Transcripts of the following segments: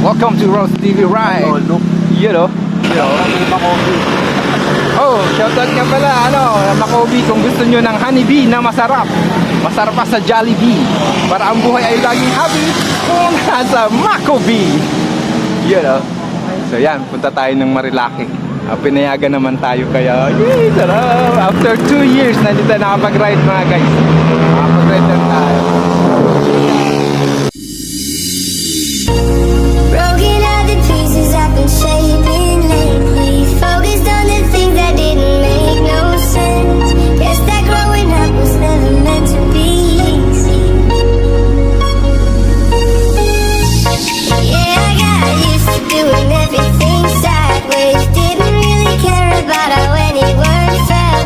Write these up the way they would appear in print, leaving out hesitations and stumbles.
Welcome to Rose TV Ride. You know. Oh, shoutout nga pala, Makobi, kung gusto nyo ng honeybee na masarap pa sa Jollibee, para ang buhay ay laging happy kung nasa Makobi. You know. So yan, punta tayo ng Marilaki. Pinayagan naman tayo, kaya yay, sarap. After 2 years, nandito nakapag-ride mga guys. Nakapag-ride lang tayo. Broken all the pieces I've been shaping lately. Focused on the things that didn't make no sense. Guess that growing up was never meant to be easy. Yeah, I got used to doing everything sideways. Didn't really care about how anyone felt.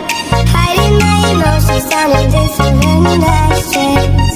Hiding my emotions down a different nightstand.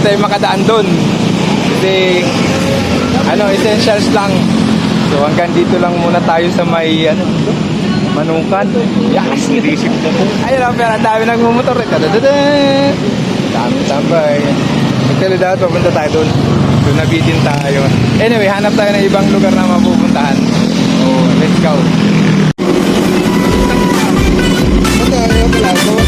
tayo makadaan doon. Kasi, essentials lang. So, hanggang dito lang muna tayo sa may, Manukan. Yes! Ayun lang, pero ang dami nagmumotor. Dami tambay. Actually, dapat papunta tayo doon. So, nabitin tayo. Anyway, hanap tayo ng ibang lugar na mapupuntahan. So, let's go. Okay,